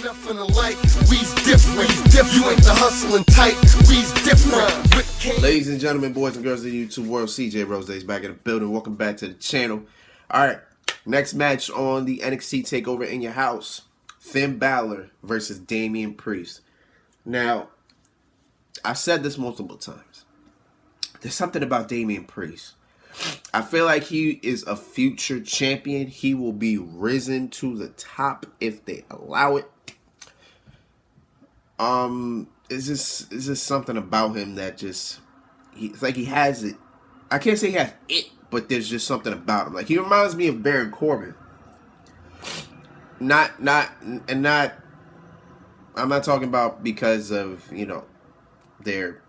nothing alike. We's different. You ain't the hustling type. We's different. Ladies and gentlemen, boys and girls of the YouTube world, CJRozayYT is back in the building. Welcome back to the channel. Alright, next match on the NXT Takeover in your house. Finn Balor versus Damien Priest. Now, I've said this multiple times. There's something about Damien Priest. I feel like he is a future champion. He will be risen to the top if they allow it. It's just something about him that just, it's like he has it. I can't say he has it, but there's just something about him. Like, he reminds me of Baron Corbin. I'm not talking about because of, their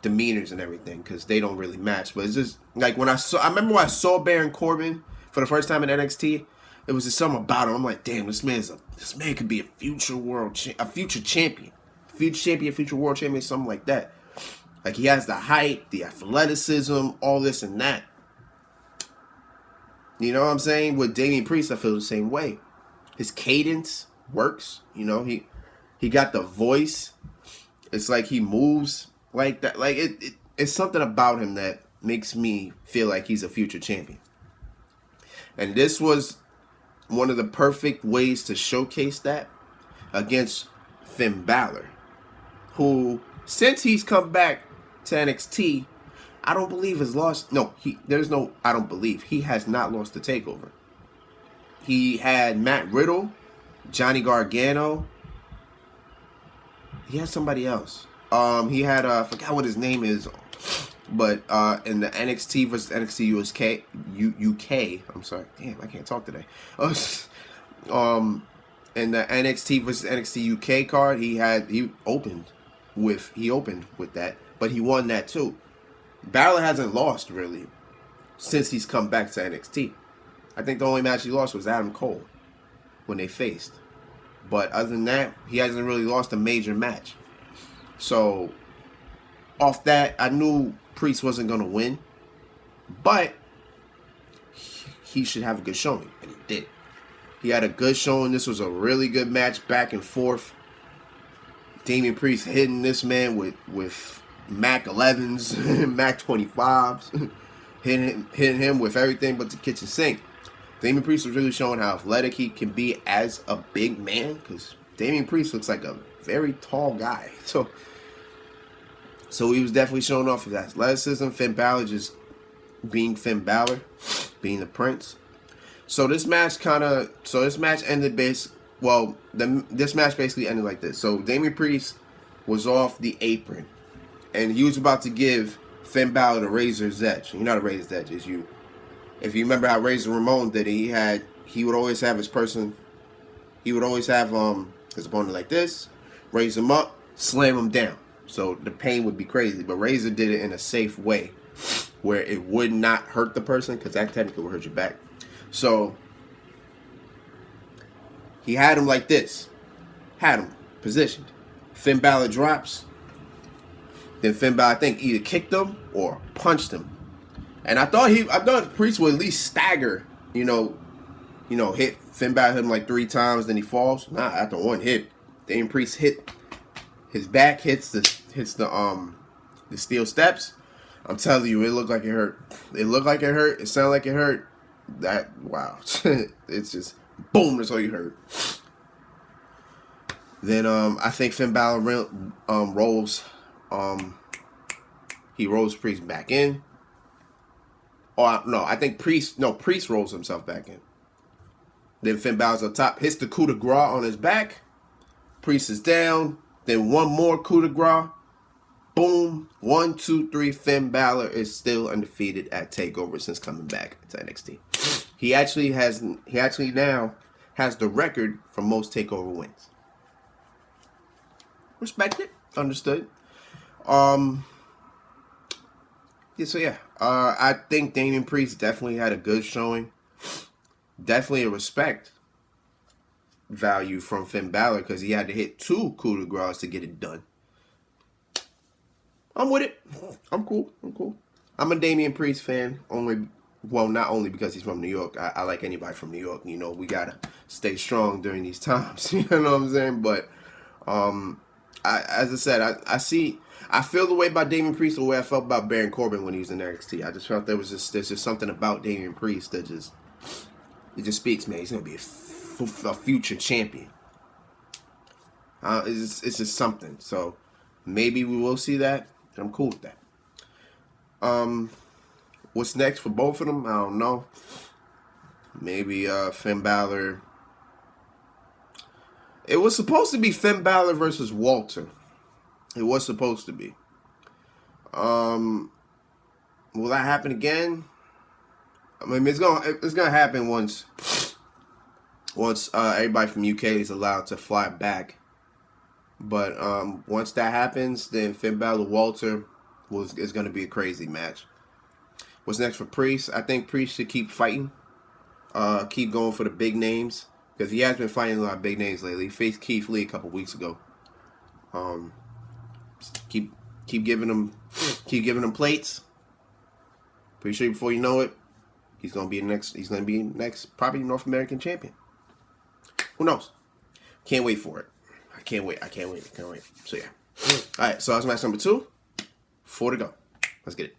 demeanors and everything, because they don't really match. But it's just like I remember when I saw Baron Corbin for the first time in NXT, it was just something about him. I'm like, damn, this man could be a future champion, future world champion, something like that. Like, he has the height, the athleticism, all this and that. You know what I'm saying? With Damien Priest, I feel the same way. His cadence works. He got the voice. It's like he moves like that. Like, it's something about him that makes me feel like he's a future champion. And this was one of the perfect ways to showcase that against Finn Balor, who, since he's come back to NXT, I don't believe has lost. No, I don't believe. He has not lost the Takeover. He had Matt Riddle, Johnny Gargano. He had somebody else. He had, I forgot what his name is, but in the NXT versus NXT UK, I'm sorry, damn, I can't talk today. In the NXT versus NXT UK card, he opened with that, but he won that too. Balor hasn't lost really since he's come back to NXT. I think the only match he lost was Adam Cole when they faced. But other than that, he hasn't really lost a major match. So, off that, I knew Priest wasn't going to win. But he should have a good showing. And he did. He had a good showing. This was a really good match, back and forth. Damien Priest hitting this man with Mac 11s, Mac 25s. hitting him with everything but the kitchen sink. Damien Priest was really showing how athletic he can be as a big man, because Damien Priest looks like a very tall guy. So he was definitely showing off his athleticism. Finn Balor just being Finn Balor, being the Prince. So this match ended this match basically ended like this. So Damien Priest was off the apron, and he was about to give Finn Balor the Razor's Edge. You know what a Razor's Edge is. If you remember how Razor Ramon did it, he would always have his opponent like this, raise him up, slam him down. So the pain would be crazy. But Razor did it in a safe way where it would not hurt the person, because that technically would hurt your back. So he had him like this. Had him positioned. Finn Balor drops. Then Finn Balor, I think, either kicked him or punched him. And I thought Priest would at least stagger, hit Finn Balor, hit him like 3 times, then he falls. Nah, after one hit, Damien Priest hit his back, hits the steel steps. I'm telling you, it looked like it hurt. It looked like it hurt. It sounded like it hurt. Wow. It's just boom, that's all you heard. Then I think Finn Balor rolls Priest back in. I think Priest rolls himself back in. Then Finn Balor's up top, hits the coup de grace on his back. Priest is down. Then one more coup de grace. Boom. 1, 2, 3. Finn Balor is still undefeated at Takeover since coming back to NXT. He actually now has the record for most Takeover wins. Respected. Understood. I think Damien Priest definitely had a good showing. Definitely a respect value from Finn Balor, because he had to hit 2 coup de grace to get it done. I'm with it. I'm cool. I'm a Damien Priest fan. Not only because he's from New York. I like anybody from New York. We gotta stay strong during these times. You know what I'm saying? But as I said, I feel the way about Damien Priest the way I felt about Baron Corbin when he was in NXT. I just felt there's just something about Damien Priest that just speaks, man. He's gonna be a future champion. It's just something. So maybe we will see that. I'm cool with that. What's next for both of them? I don't know. Maybe Finn Balor. It was supposed to be Finn Balor versus Walter. It was supposed to be. Will that happen again? I mean, it's gonna happen once everybody from UK is allowed to fly back. But once that happens, then Finn Balor Walter is going to be a crazy match. What's next for Priest? I think Priest should keep fighting. Keep going for the big names. Because he has been fighting a lot of big names lately. He faced Keith Lee a couple weeks ago. Keep giving him plates. Pretty sure before you know it, he's gonna be next probably North American champion. Who knows? Can't wait for it. I can't wait. So yeah. Alright, so that's match number 2. 4 to go. Let's get it.